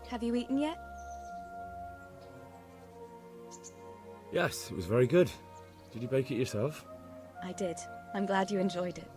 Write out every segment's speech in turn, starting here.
Have you eaten yet? Yes, it was very good. Did you bake it yourself? I did. I'm glad you enjoyed it.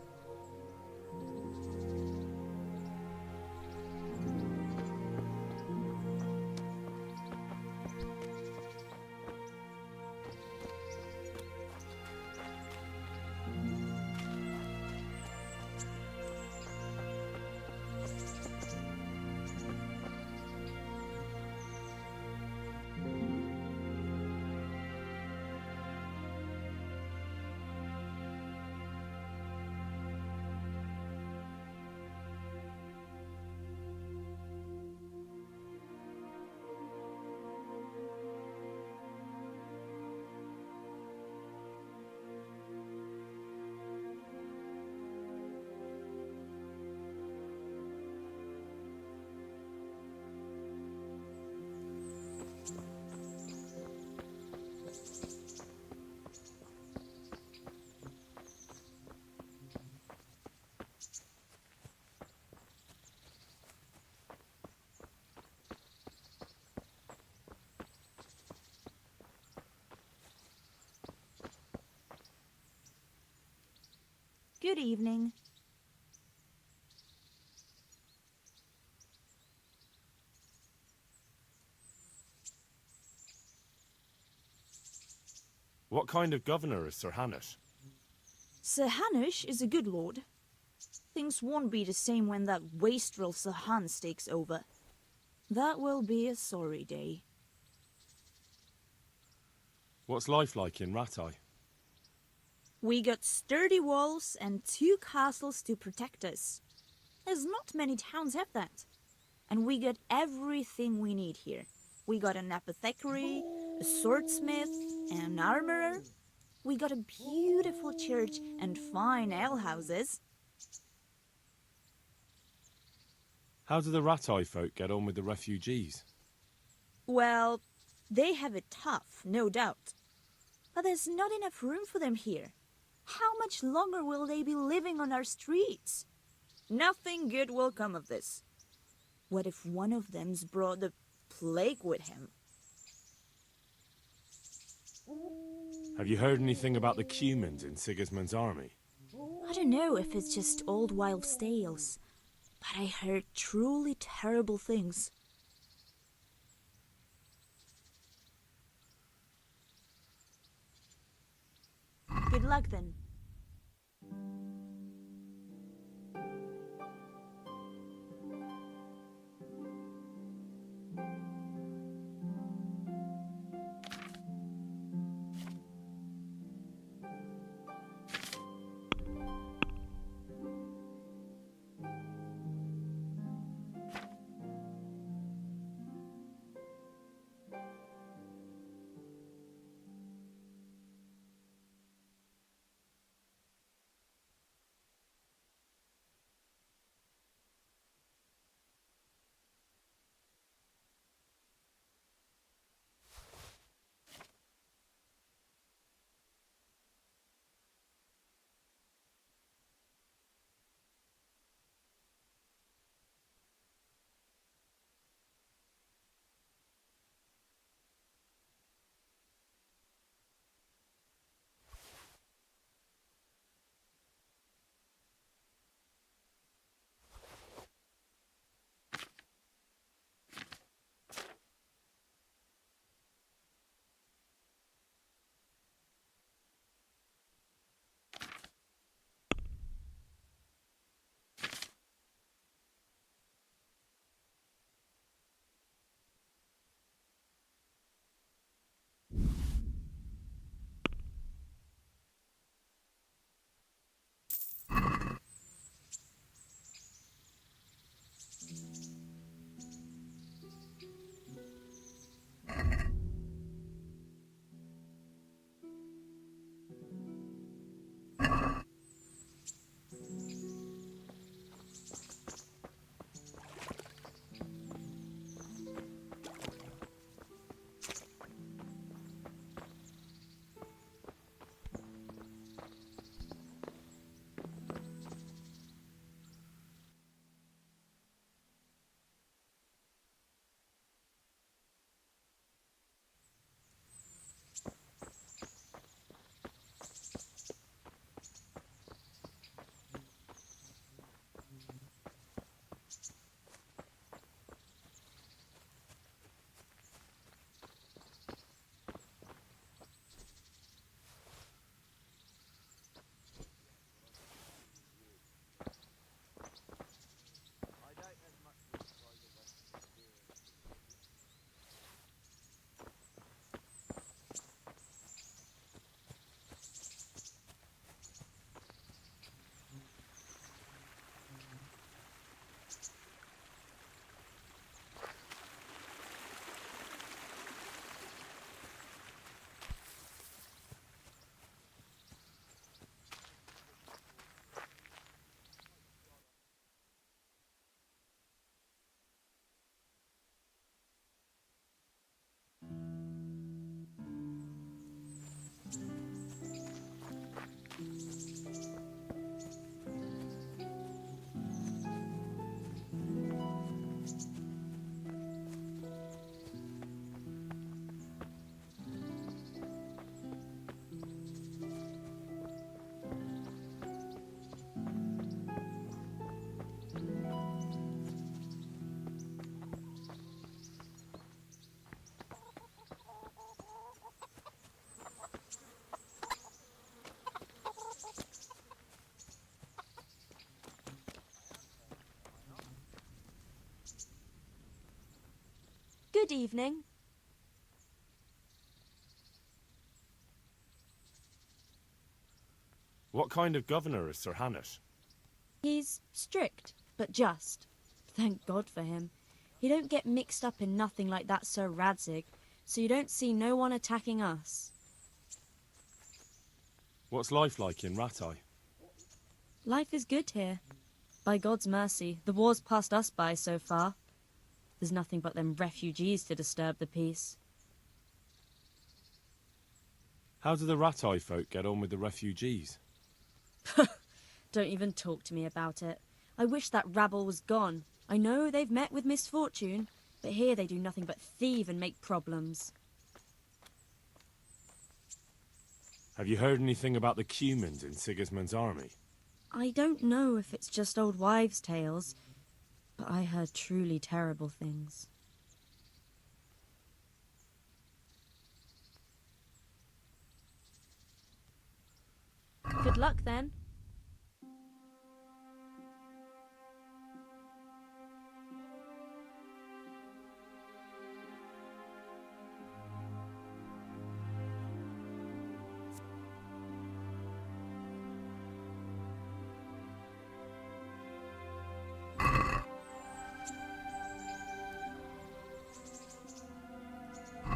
Good evening. What kind of governor is Sir Hanush? Sir Hanush is a good lord. Things won't be the same when that wastrel Sir Hans takes over. That will be a sorry day. What's life like in Rattay? We got sturdy walls and 2 castles to protect us. There's not many towns have that. And we got everything we need here. We got an apothecary, a swordsmith, an armorer. We got a beautiful church and fine alehouses. How do the Rattay folk get on with the refugees? Well, they have it tough, no doubt. But there's not enough room for them here. How much longer will they be living on our streets? Nothing good will come of this. What if one of them's brought the plague with him? Have you heard anything about the Cumans in Sigismund's army? I don't know if it's just old wives' tales, but I heard truly terrible things. Good luck then. Good evening. What kind of governor is Sir Hanush? He's strict, but just. Thank God for him. He don't get mixed up in nothing like that Sir Radzig, so you don't see no one attacking us. What's life like in Rattay? Life is good here. By God's mercy, the war's passed us by so far. There's nothing but them refugees to disturb the peace. How do the Rattay folk get on with the refugees? Don't even talk to me about it. I wish that rabble was gone. I know they've met with misfortune, but here they do nothing but thieve and make problems. Have you heard anything about the Cumans in Sigismund's army? I don't know if it's just old wives' tales, but I heard truly terrible things. Good luck then.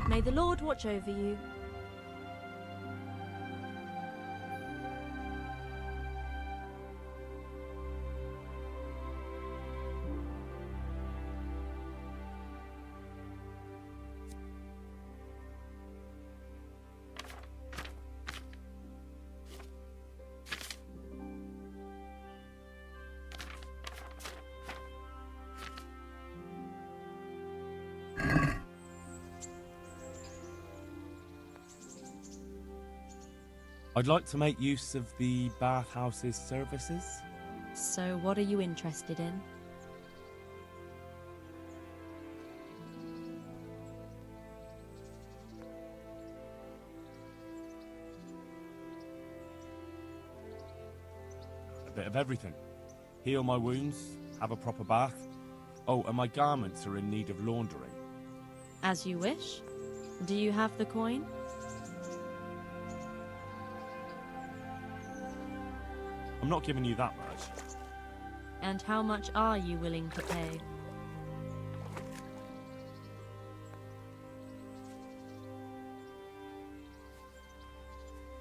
May the Lord watch over you. I'd like to make use of the bathhouse's services. So what are you interested in? A bit of everything. Heal my wounds, have a proper bath. Oh, and my garments are in need of laundering. As you wish. Do you have the coin? I'm not giving you that much. And how much are you willing to pay?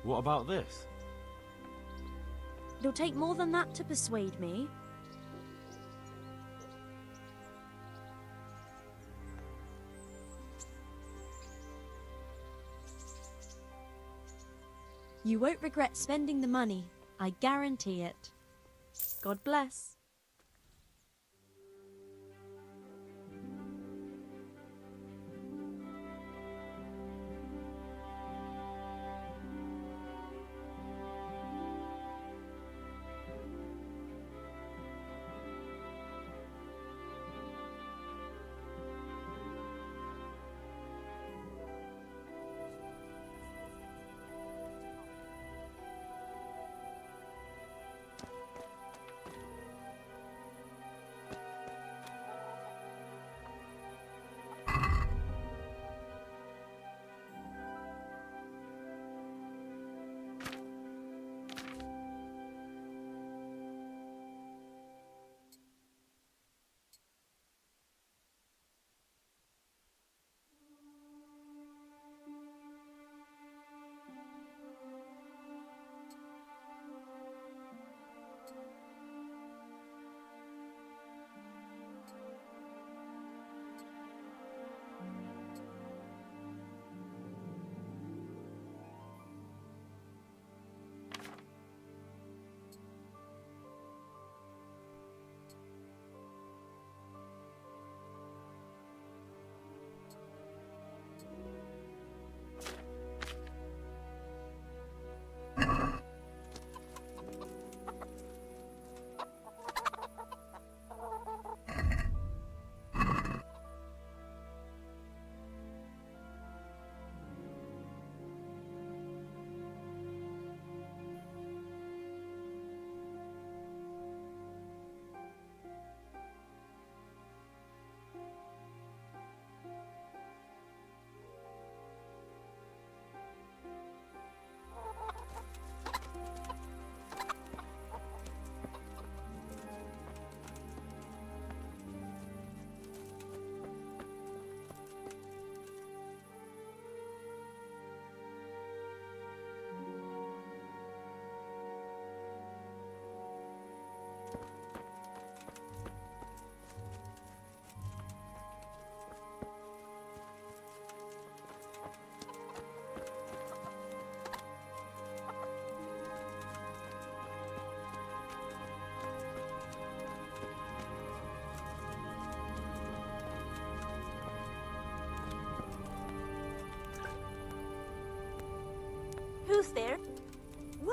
What about this? It'll take more than that to persuade me. You won't regret spending the money. I guarantee it. God bless.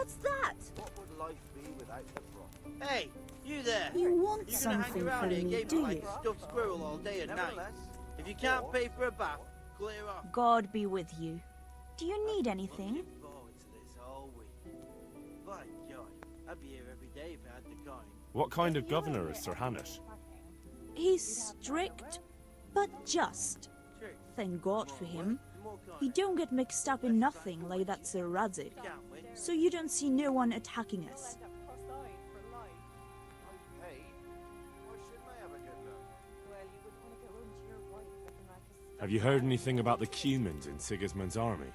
What's that? What would life be without the prop? Hey, you there. You want You're gonna hang something around from here me, gaping do like you? a stuffed squirrel all day and night. Nevertheless, If you can't pay for a bath, clear off. God be with you. Do you need anything? Looking forward to this all week. By God, I'd be here every day if I had the coin. What kind of governor is Sir Hanush? He's strict, but just. Trick. Thank God for him. More coin. He don't get mixed up in nothing like that Sir Radzik. Can't we? So you don't see no one attacking us. I'm paid. Why shouldn't I have a good look? Have you heard anything about the Cumans in Sigismund's army?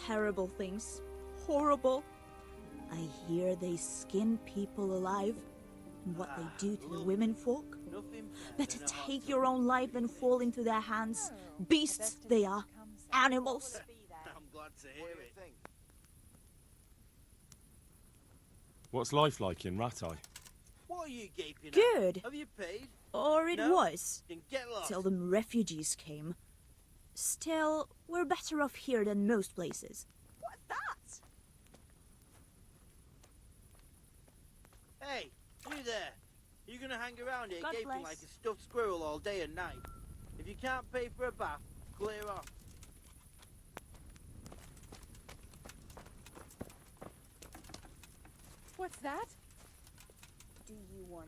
Terrible things. Horrible. I hear they skin people alive. And what they do to the women folk. Nothing Better take your own life than fall into their hands. Beasts they are. Animals. I'm glad to hear it. Think. What's life like in Rattay? What are you gaping at? Good. Have you paid? Or it No? was. Then get lost. Till them refugees came. Still, we're better off here than most places. What's that? Hey, you there. You gonna hang around here God gaping bless. like a stuffed squirrel all day and night? If you can't pay for a bath, clear off. What's that? Do you want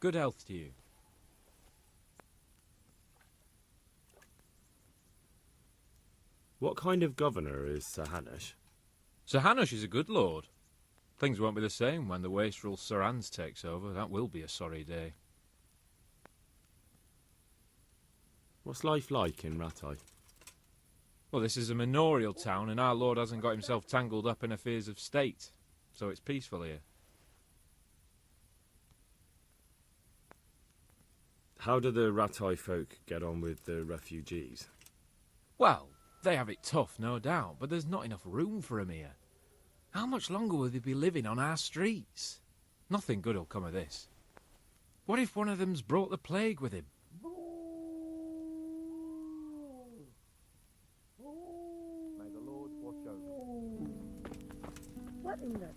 Good health to you. What kind of governor is Sir Hanush? Sir Hanush is a good lord. Things won't be the same when the wastrel Sir Hans takes over. That will be a sorry day. What's life like in Rattay? Well, this is a manorial town, and our lord hasn't got himself tangled up in affairs of state, so it's peaceful here. How do the Rattay folk get on with the refugees? Well, they have it tough, no doubt, but there's not enough room for 'em here. How much longer will they be living on our streets? Nothing good will come of this. What if one of them's brought the plague with him? May the Lord watch over you. What in the...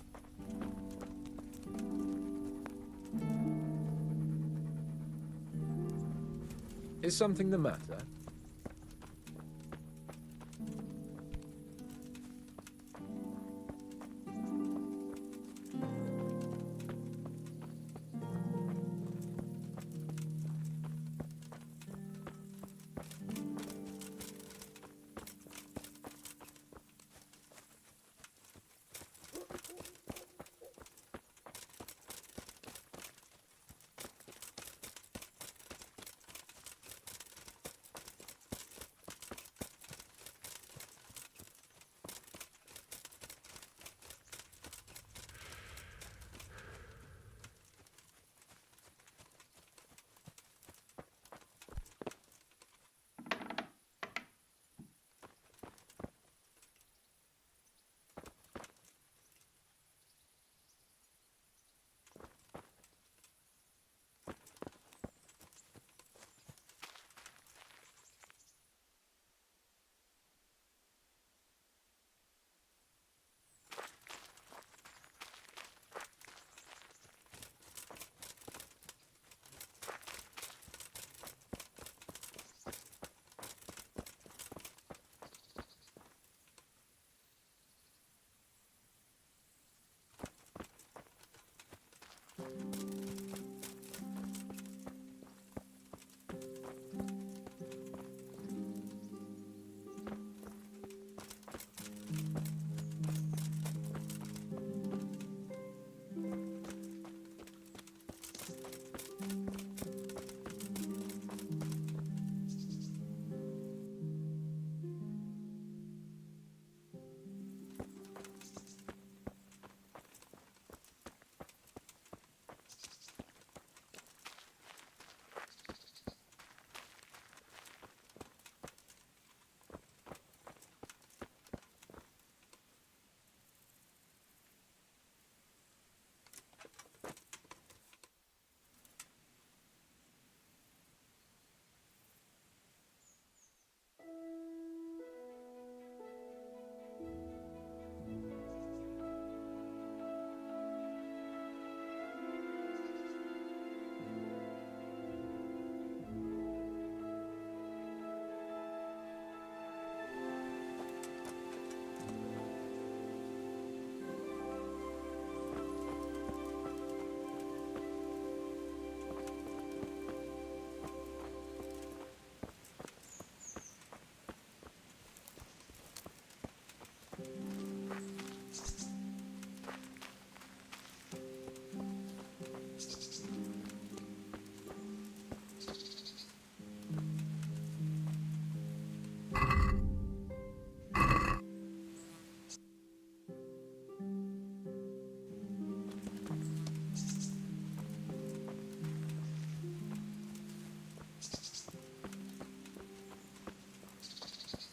Is something the matter?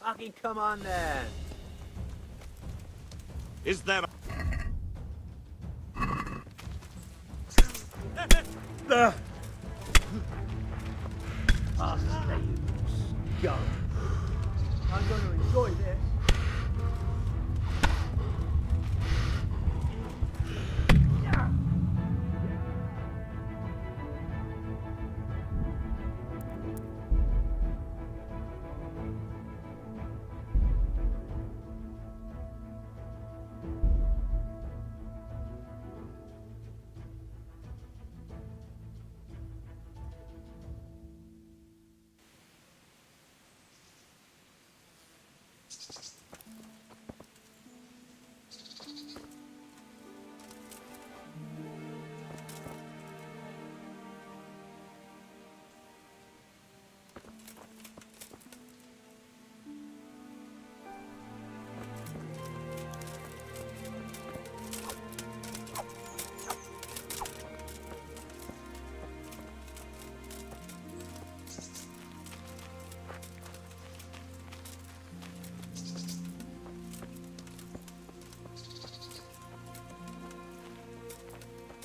Fucking come on then. Is there I'll stay you scum. I'm going to enjoy this.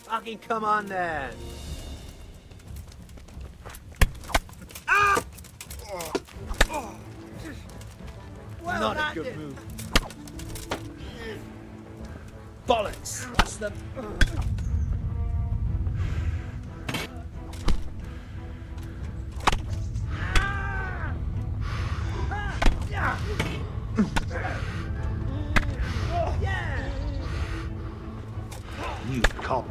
Fucking come on then! Well, Not a that good did- move. Bollocks! That's the... Yeah! You cop.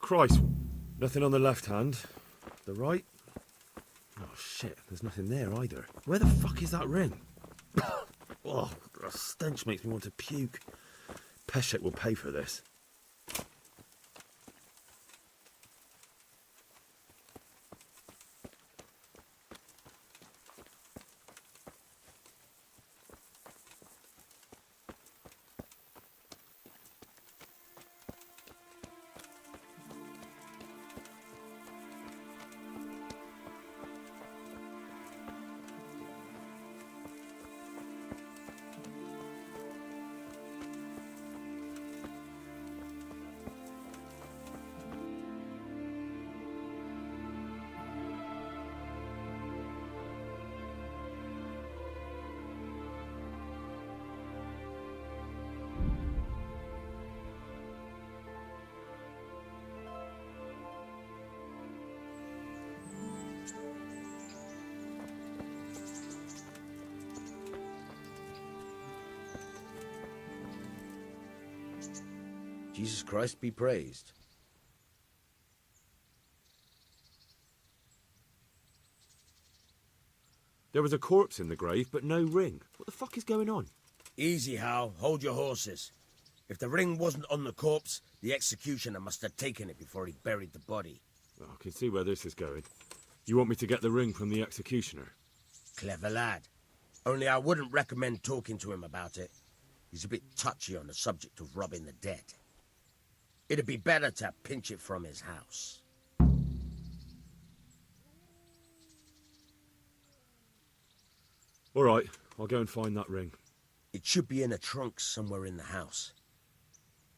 Christ, nothing on the left hand. The right? Oh shit, there's nothing there either. Where the fuck is that ring? Oh, the stench makes me want to puke. Peshek will pay for this. Jesus Christ be praised. There was a corpse in the grave, but no ring. What the fuck is going on? Easy, Hal. Hold your horses. If the ring wasn't on the corpse, the executioner must have taken it before he buried the body. Well, I can see where this is going. You want me to get the ring from the executioner? Clever lad. Only I wouldn't recommend talking to him about it. He's a bit touchy on the subject of robbing the dead. It'd be better to pinch it from his house. All right, I'll go and find that ring. It should be in a trunk somewhere in the house.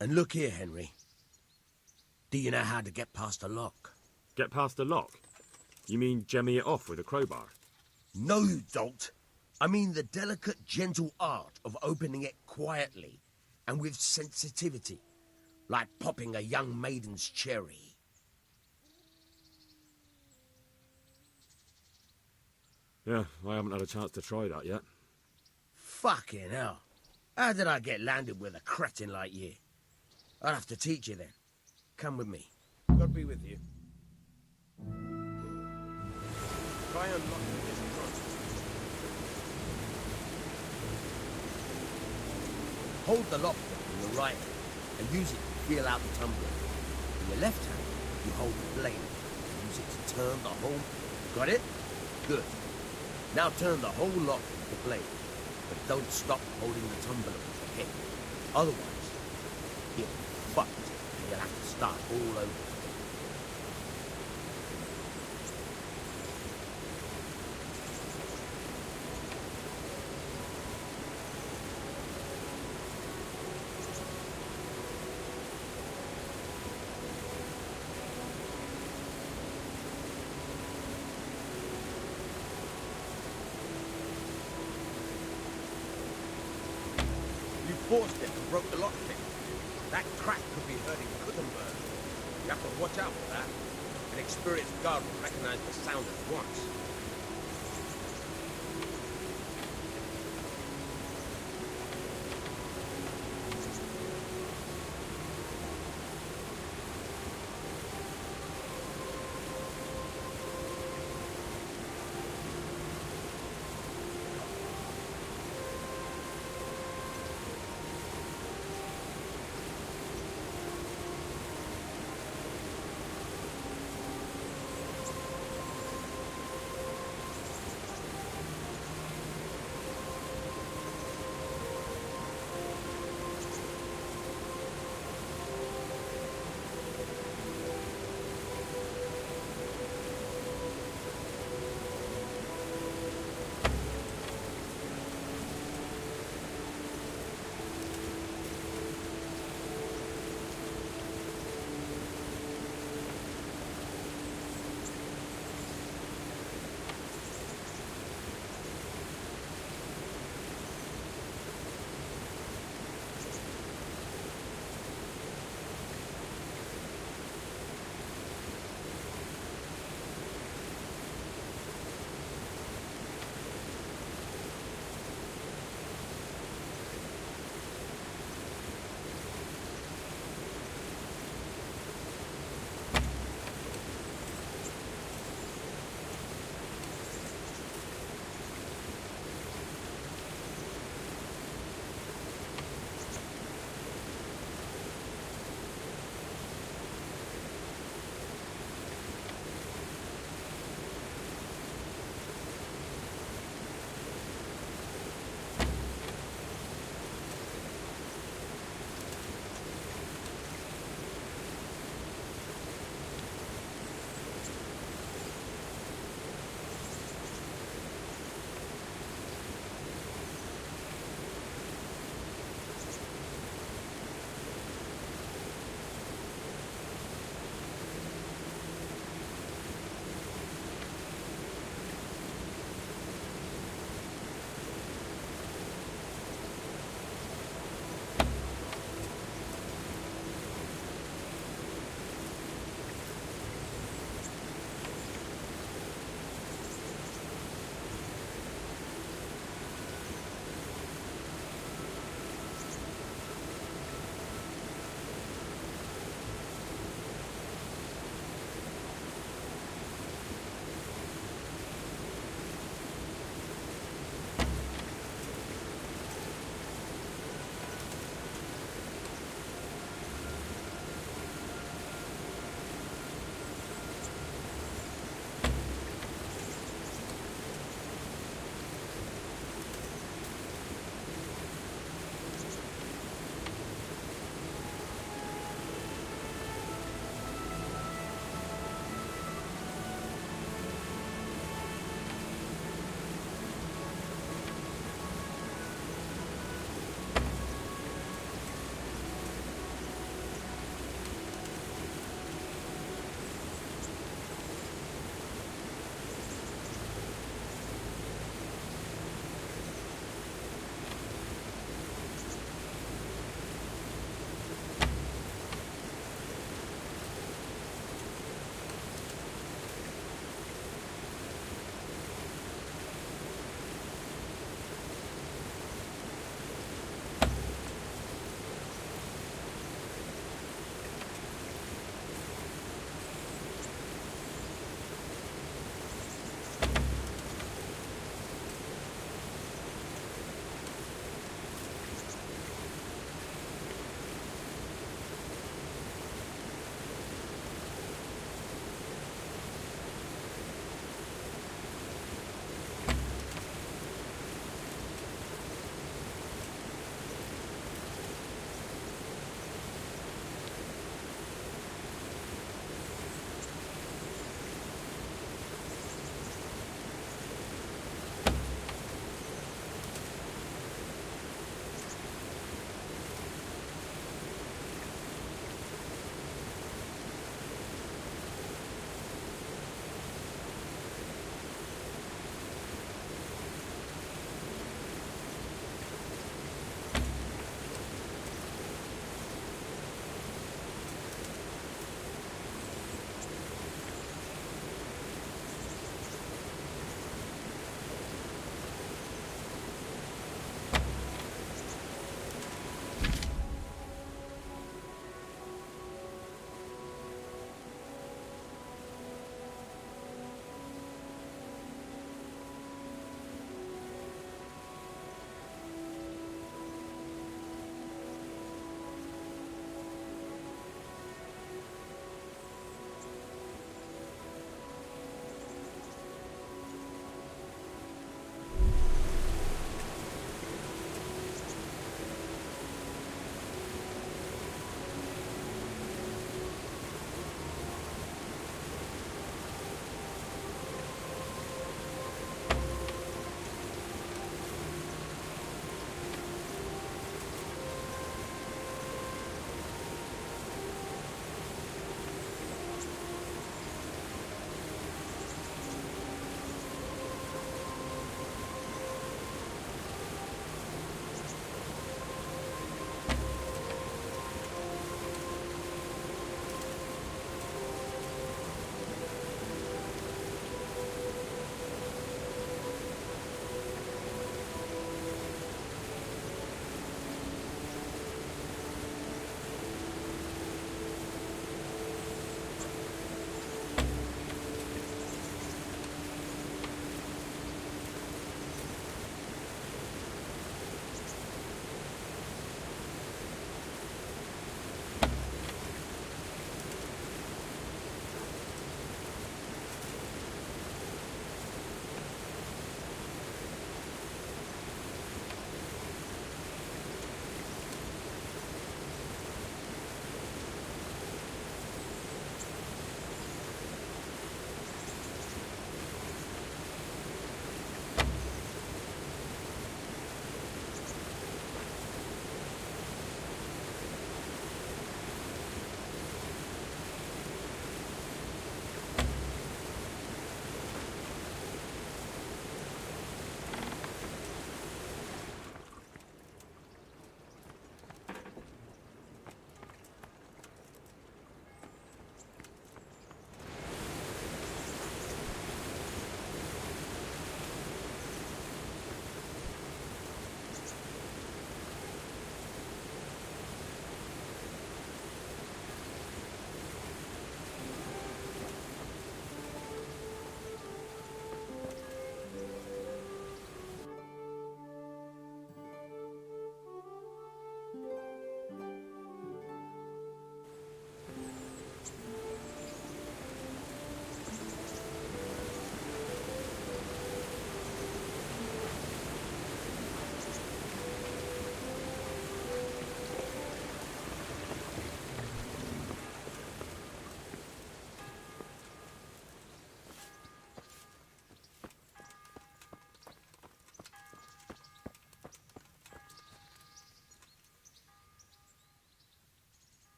And look here, Henry. Do you know how to get past a lock? Get past the lock? You mean jemmy it off with a crowbar? No, you don't. I mean the delicate, gentle art of opening it quietly and with sensitivity, like popping a young maiden's cherry. Yeah, I haven't had a chance to try that yet. Fucking hell. How did I get landed with a cretin like you? I'll have to teach you then. Come with me. God be with you. Try unlocking this trunk. Hold the lock in your right hand and use it to feel out the tumbler. In your left hand, you hold the blade and use it to turn the whole... Got it? Good. Now turn the whole lock with the blade, but don't stop holding the tumbler with your head. Otherwise, you'll be fucked and you'll have to start all over. Forced it and broke the lockpick. That crack could be hurting Gutenberg. You have to watch out for that. An experienced guard will recognize the sound at once.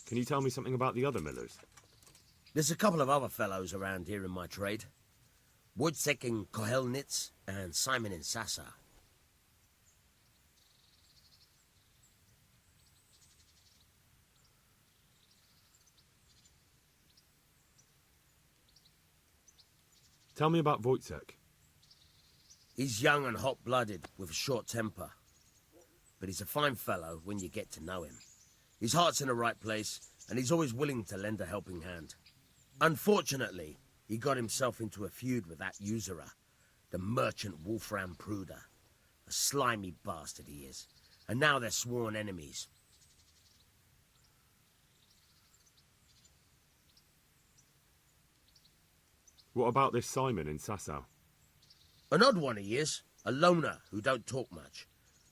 Can you tell me something about the other millers? There's a couple of other fellows around here in my trade. Wojciech in Kohelnitz and Simon in Sasa. Tell me about Wojciech. He's young and hot-blooded, with a short temper. But he's a fine fellow when you get to know him. His heart's in the right place, and he's always willing to lend a helping hand. Unfortunately, he got himself into a feud with that usurer, the merchant Wolfram Pruder. A slimy bastard he is, and now they're sworn enemies. What about this Simon in Sasau? An odd one he is, a loner who don't talk much.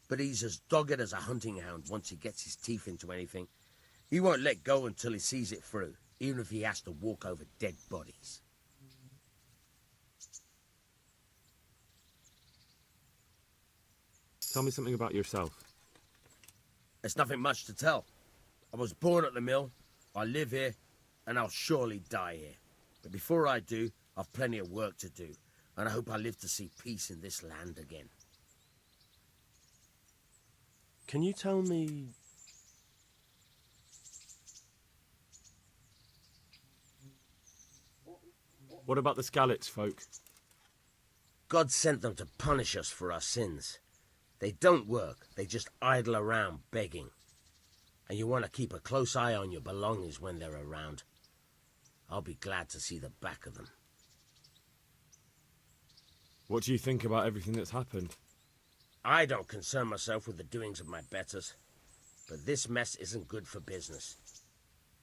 But he's as dogged as a hunting hound once he gets his teeth into anything. He won't let go until he sees it through, even if he has to walk over dead bodies. Tell me something about yourself. There's nothing much to tell. I was born at the mill, I live here, and I'll surely die here. But before I do, I've plenty of work to do, and I hope I live to see peace in this land again. Can you tell me... What about the Skalitz folk? God sent them to punish us for our sins. They don't work, they just idle around begging. And you want to keep a close eye on your belongings when they're around. I'll be glad to see the back of them. What do you think about everything that's happened? I don't concern myself with the doings of my betters, but this mess isn't good for business.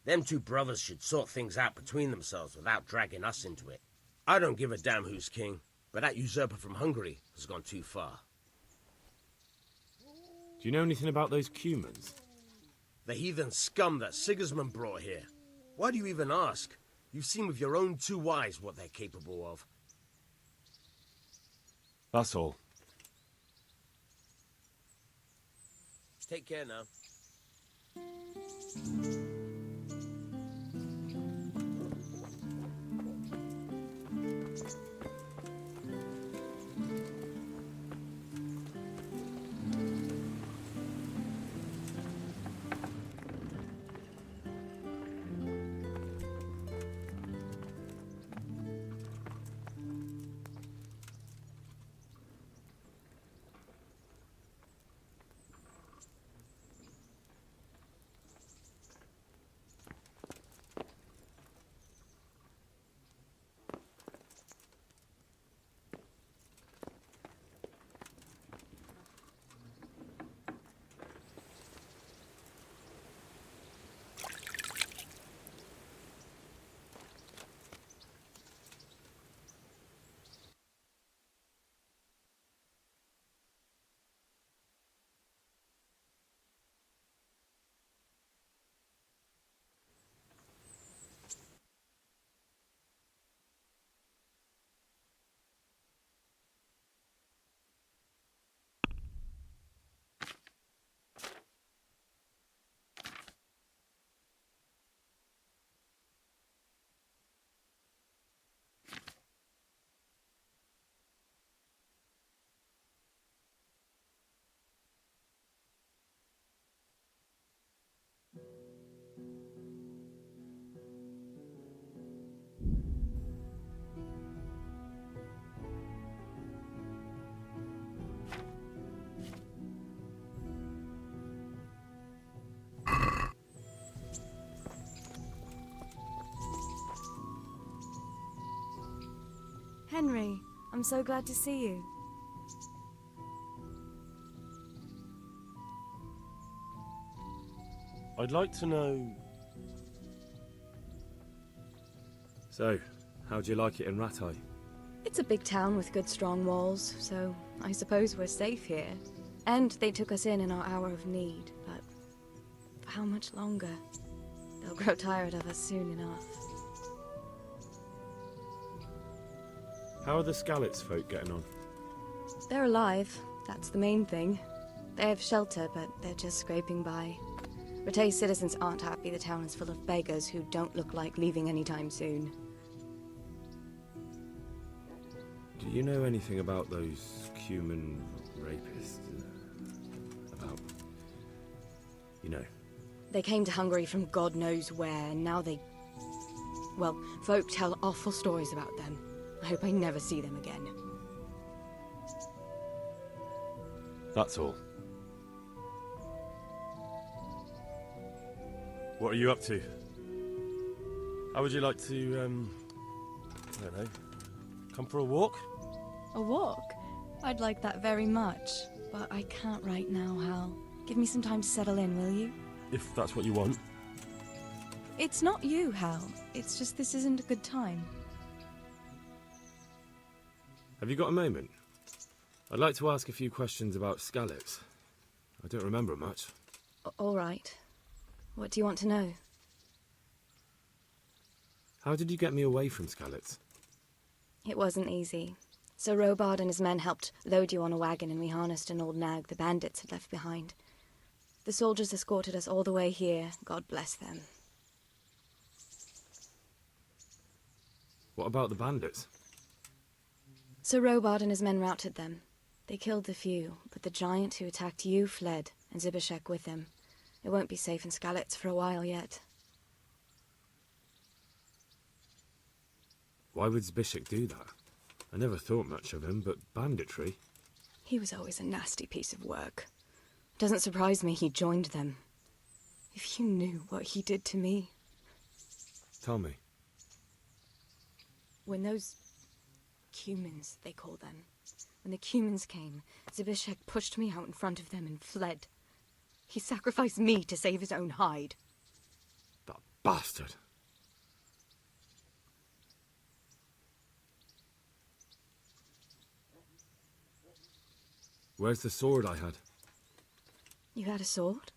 Them two brothers should sort things out between themselves without dragging us into it. I don't give a damn who's king, but that usurper from Hungary has gone too far. Do you know anything about those Cumans? The heathen scum that Sigismund brought here. Why do you even ask? You've seen with your own two eyes what they're capable of. That's all. Take care now. Henry, I'm so glad to see you. I'd like to know... So, how'd you like it in Rattay? It's a big town with good strong walls, so I suppose we're safe here. And they took us in our hour of need, but for how much longer? They'll grow tired of us soon enough. How are the Skalitz folk getting on? They're alive, that's the main thing. They have shelter, but they're just scraping by. Rattay's citizens aren't happy the town is full of beggars who don't look like leaving anytime soon. Do you know anything about those human rapists? About... you know. They came to Hungary from God knows where, and now they... well, folk tell awful stories about them. I hope I never see them again. That's all. What are you up to? How would you like to, I don't know, come for a walk? A walk? I'd like that very much, but I can't right now, Hal. Give me some time to settle in, will you? If that's what you want. It's not you, Hal. It's just this isn't a good time. Have you got a moment? I'd like to ask a few questions about Skalitz. I don't remember much. All right. What do you want to know? How did you get me away from Skalitz? It wasn't easy. Sir Robard and his men helped load you on a wagon and we harnessed an old nag the bandits had left behind. The soldiers escorted us all the way here, God bless them. What about the bandits? Sir Robard and his men routed them. They killed the few, but the giant who attacked you fled, and Zibishek with him. It won't be safe in Skalitz for a while yet. Why would Zbyszek do that? I never thought much of him, but banditry? He was always a nasty piece of work. Doesn't surprise me he joined them. If you knew what he did to me. Tell me. When those Cumans, they call them, when the Cumans came, Zbyszek pushed me out in front of them and fled. He sacrificed me to save his own hide. That bastard! Where's the sword I had? You had a sword?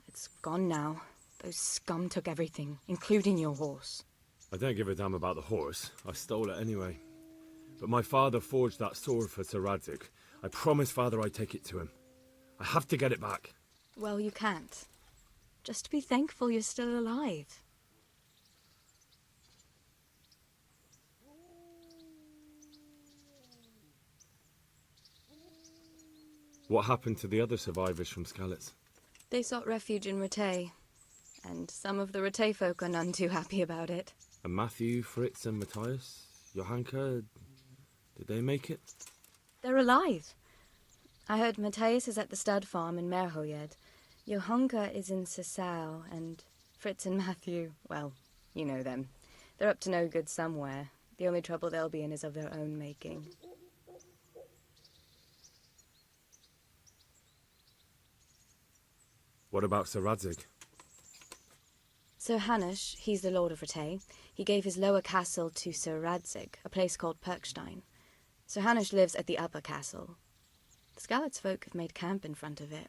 It's gone now. Those scum took everything, including your horse. I don't give a damn about the horse. I stole it anyway. But my father forged that sword for Sir Radzik. I promised father I'd take it to him. I have to get it back. Well, you can't. Just be thankful you're still alive. What happened to the other survivors from Skalitz? They sought refuge in Rattay, and some of the Rattay folk are none too happy about it. And Matthew, Fritz and Matthias? Johanka? Did they make it? They're alive. I heard Matthias is at the stud farm in Merhojed. Johanka is in Sasau, and Fritz and Matthew, well, you know them. They're up to no good somewhere. The only trouble they'll be in is of their own making. What about Sir Radzik? Sir Hanush, he's the Lord of Rattay. He gave his lower castle to Sir Radzik, a place called Perkstein. Sir Hanush lives at the upper castle. The Skalitz folk have made camp in front of it.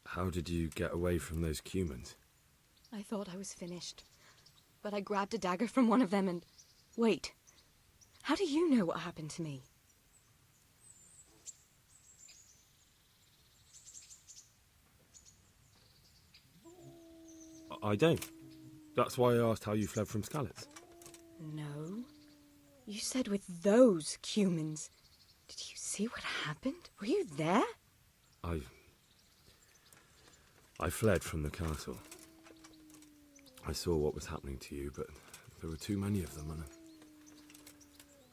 How did you get away from those Cumans? I thought I was finished, but I grabbed a dagger from one of them and... Wait, how do you know what happened to me? I don't. That's why I asked how you fled from Skalitz. No. You said with those Cumans. Did you see what happened? Were you there? I fled from the castle. I saw what was happening to you, but there were too many of them, and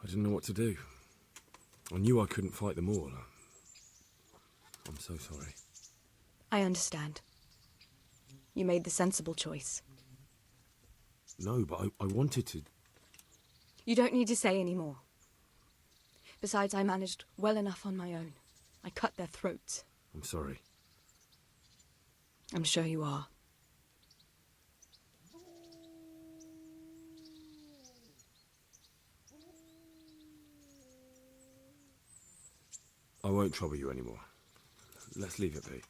I didn't know what to do. I knew I couldn't fight them all. I'm so sorry. I understand. You made the sensible choice. No, but I wanted to... You don't need to say any more. Besides, I managed well enough on my own. I cut their throats. I'm sorry. I'm sure you are. I won't trouble you anymore. Let's leave it be.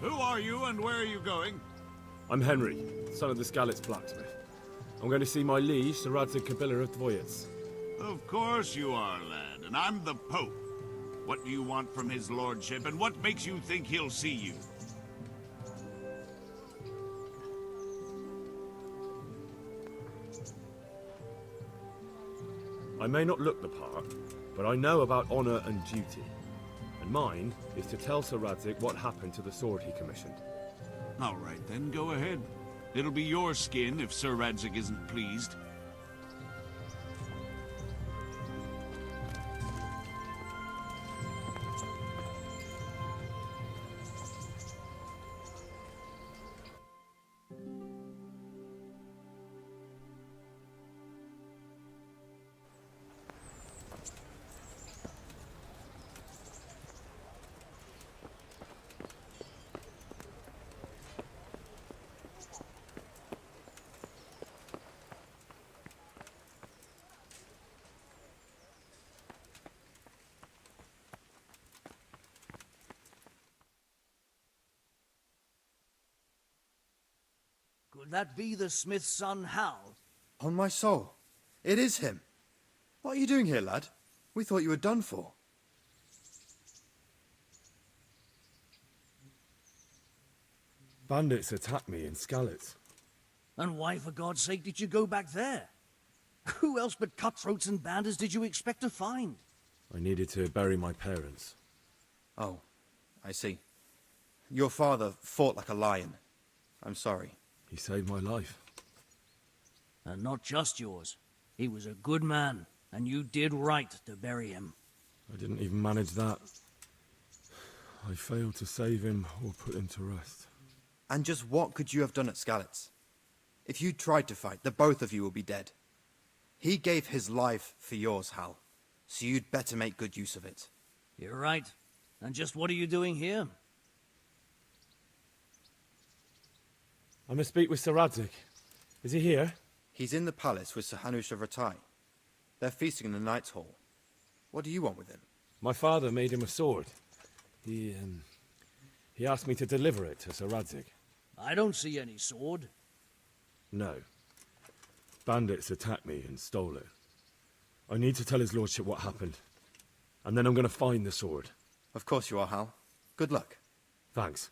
Who are you and where are you going? I'm Henry, son of the Skalitz blacksmith. I'm going to see my liege, Sir Radzig Kabiller of Dvoyets. Of course you are, lad, and I'm the Pope. What do you want from his lordship, and what makes you think he'll see you? I may not look the part, but I know about honor and duty. And mine is to tell Sir Radzig what happened to the sword he commissioned. All right, then, go ahead. It'll be your skin if Sir Radzig isn't pleased. Could that be the smith's son, Hal? On my soul, it is him. What are you doing here, lad? We thought you were done for. Bandits attacked me in Skalitz. And why, for God's sake, did you go back there? Who else but cutthroats and bandits did you expect to find? I needed to bury my parents. Oh, I see. Your father fought like a lion. I'm sorry. He saved my life. And not just yours. He was a good man, and you did right to bury him. I didn't even manage that. I failed to save him or put him to rest. And just what could you have done at Skalitz? If you tried to fight, the both of you will be dead. He gave his life for yours, Hal. So you'd better make good use of it. You're right. And just what are you doing here? I must speak with Sir Radzig. Is he here? He's in the palace with Sir Hanush of Ratai. They're feasting in the Knight's Hall. What do you want with him? My father made him a sword. He asked me to deliver it to Sir Radzig. I don't see any sword. No. Bandits attacked me and stole it. I need to tell his lordship what happened. And then I'm going to find the sword. Of course you are, Hal. Good luck. Thanks.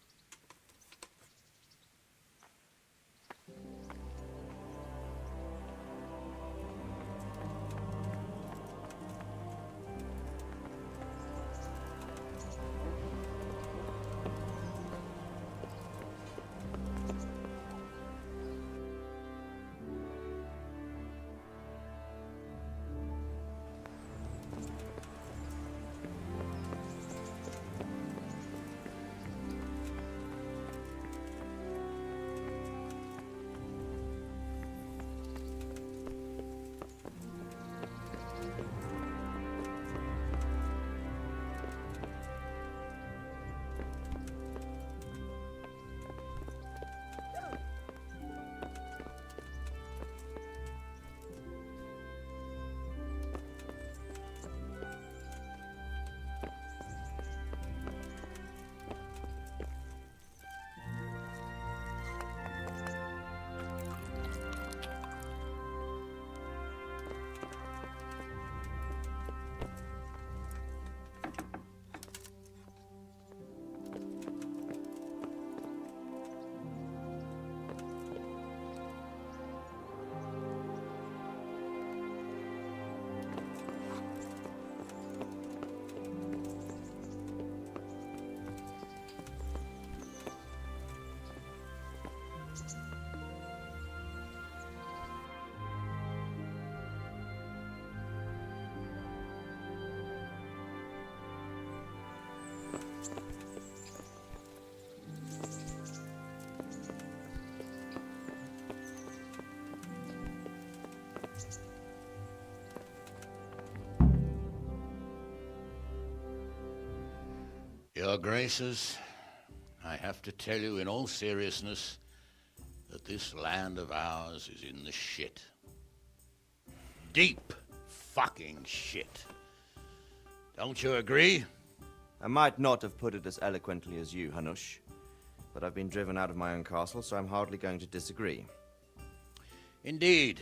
Your Graces, I have to tell you in all seriousness that this land of ours is in the shit. Deep fucking shit. Don't you agree? I might not have put it as eloquently as you, Hanush. but I've been driven out of my own castle, so I'm hardly going to disagree. Indeed.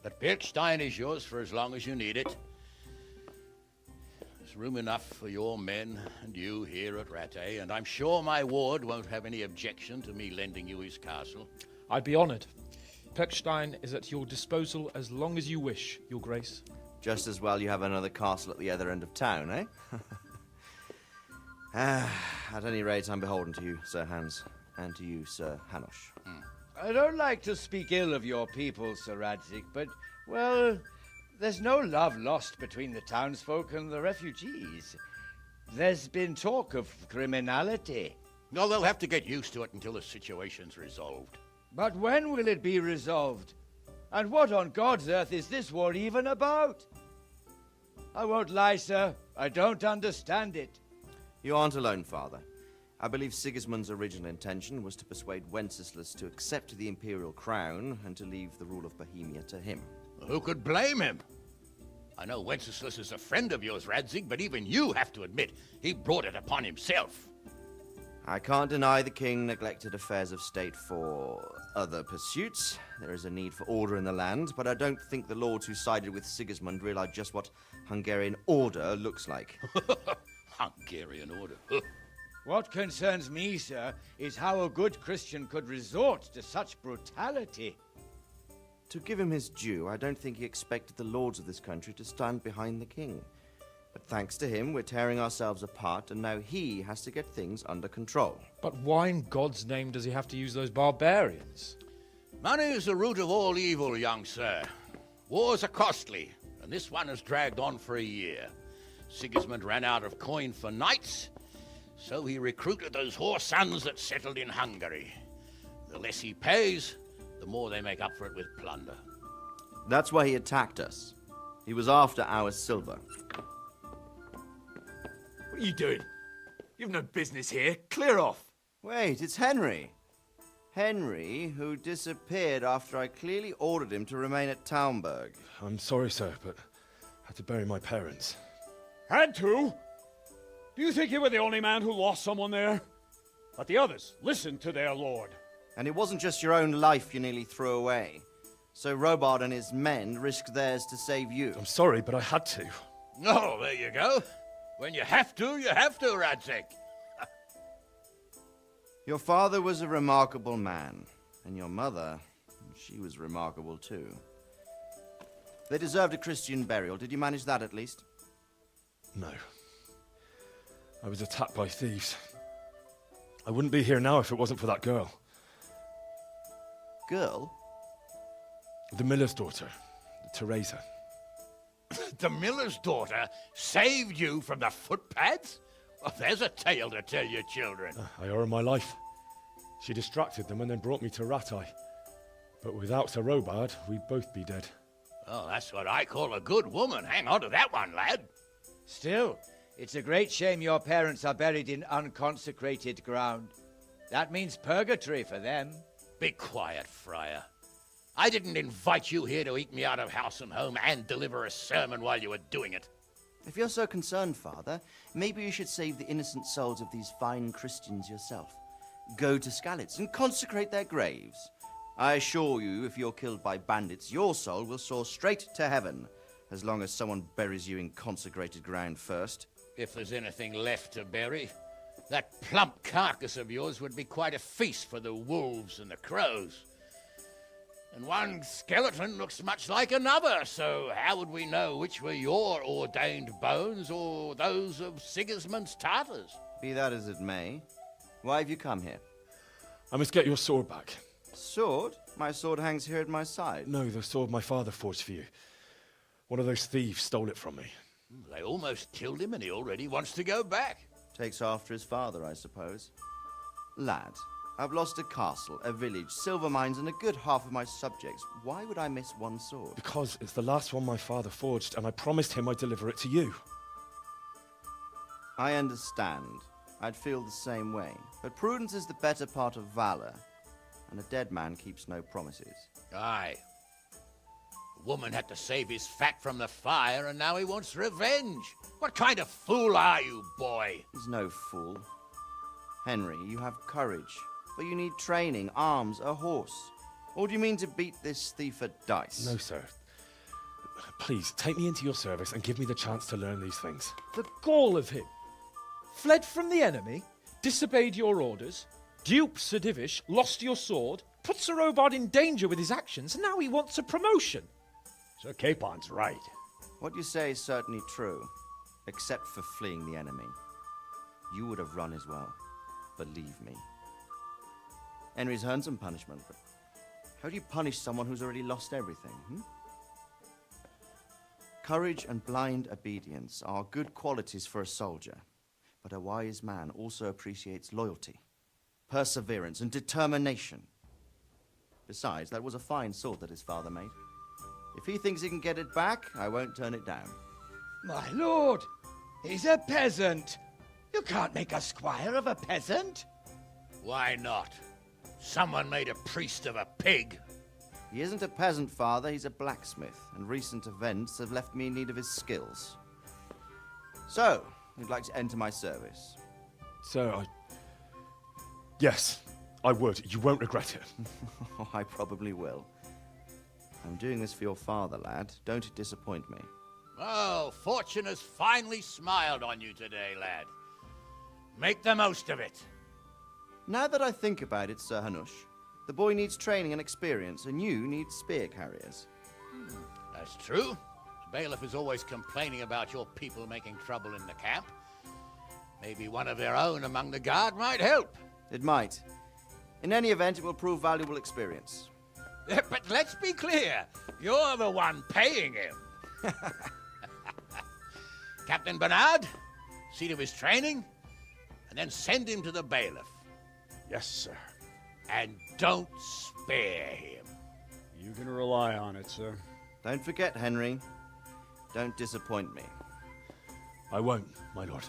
But Birkstein is yours for as long as you need it. There's room enough for your men and you here at Rattay, and I'm sure my ward won't have any objection to me lending you his castle. I'd be honoured. Birkstein is at your disposal as long as you wish, Your Grace. Just as well you have another castle at the other end of town, eh? At any rate, I'm beholden to you, Sir Hans, and to you, Sir Hanush. I don't like to speak ill of your people, Sir Radzig, but, well, there's no love lost between the townsfolk and the refugees. There's been talk of criminality. No, they'll have to get used to it until the situation's resolved. But when will it be resolved? And what on God's earth is this war even about? I won't lie, sir. I don't understand it. You aren't alone, Father. I believe Sigismund's original intention was to persuade Wenceslas to accept the imperial crown and to leave the rule of Bohemia to him. Who could blame him? I know Wenceslas is a friend of yours, Radzig, but even you have to admit he brought it upon himself. I can't deny the king neglected affairs of state for other pursuits. There is a need for order in the land, but I don't think the lords who sided with Sigismund realized just what Hungarian order looks like. Hungarian order? What concerns me, sir, is how a good Christian could resort to such brutality. To give him his due, I don't think he expected the lords of this country to stand behind the king. But thanks to him, we're tearing ourselves apart, and now he has to get things under control. But why in God's name does he have to use those barbarians? Money is the root of all evil, young sir. Wars are costly, and this one has dragged on for a year. Sigismund ran out of coin for knights, so he recruited those whore sons that settled in Hungary. The less he pays, the more they make up for it with plunder. That's why he attacked us. He was after our silver. What are you doing? You've no business here. Clear off. Wait, it's Henry. Henry, who disappeared after I clearly ordered him to remain at Taunberg. I'm sorry, sir, but I had to bury my parents. Had to? Do you think you were the only man who lost someone there? But the others listened to their lord. And it wasn't just your own life you nearly threw away. So Robard and his men risked theirs to save you. I'm sorry, but I had to. Oh, there you go. When you have to, Radzig. Your father was a remarkable man, and your mother, she was remarkable too. They deserved a Christian burial. Did you manage that at least? No. I was attacked by thieves. I wouldn't be here now if it wasn't for that girl. Girl? The miller's daughter, Teresa. The miller's daughter saved you from the footpads? Well, there's a tale to tell your children. I owe her my life. She distracted them and then brought me to Rattay. But without Sir Robard, we'd both be dead. Oh, that's what I call a good woman. Hang on to that one, lad. Still, it's a great shame your parents are buried in unconsecrated ground. That means purgatory for them. Be quiet, friar. I didn't invite you here to eat me out of house and home and deliver a sermon while you were doing it. If you're so concerned, Father, maybe you should save the innocent souls of these fine Christians yourself. Go to Skalitz and consecrate their graves. I assure you, if you're killed by bandits, your soul will soar straight to heaven, as long as someone buries you in consecrated ground first. If there's anything left to bury, that plump carcass of yours would be quite a feast for the wolves and the crows. And one skeleton looks much like another, so how would we know which were your ordained bones or those of Sigismund's Tartars? Be that as it may, why have you come here? I must get your sword back. Sword? My sword hangs here at my side. No, the sword my father forged for you. One of those thieves stole it from me. They almost killed him and he already wants to go back. Takes after his father, I suppose. Lad, I've lost a castle, a village, silver mines, and a good half of my subjects. Why would I miss one sword? Because it's the last one my father forged, and I promised him I'd deliver it to you. I understand. I'd feel the same way. But prudence is the better part of valor, and a dead man keeps no promises. Aye. The woman had to save his fat from the fire, and now he wants revenge. What kind of fool are you, boy? He's no fool. Henry, you have courage, but you need training, arms, a horse. Or do you mean to beat this thief at dice? No, sir. Please, take me into your service and give me the chance to learn these things. The gall of him. Fled from the enemy, disobeyed your orders, duped Sir Divish, lost your sword, put Sir Robard in danger with his actions, and now he wants a promotion. Sir Capon's right. What you say is certainly true, except for fleeing the enemy. You would have run as well, believe me. Henry's earned some punishment, but how do you punish someone who's already lost everything, Courage and blind obedience are good qualities for a soldier, but a wise man also appreciates loyalty, perseverance, and determination. Besides, that was a fine sword that his father made. If he thinks he can get it back, I won't turn it down. My lord, he's a peasant. You can't make a squire of a peasant. Why not? Someone made a priest of a pig. He isn't a peasant, father, he's a blacksmith, and recent events have left me in need of his skills. So, you'd like to enter my service? Sir, Yes, I would. You won't regret it. Oh, I probably will. I'm doing this for your father, lad. Don't disappoint me. Oh, fortune has finally smiled on you today, lad. Make the most of it. Now that I think about it, Sir Hanush, the boy needs training and experience, and you need spear carriers. That's true. The bailiff is always complaining about your people making trouble in the camp. Maybe one of their own among the guard might help. It might. In any event, it will prove valuable experience. But let's be clear. You're the one paying him. Captain Bernard, see to his training, and then send him to the bailiff. Yes, sir. And don't spare him. You can rely on it, sir. Don't forget, Henry. Don't disappoint me. I won't, my lord.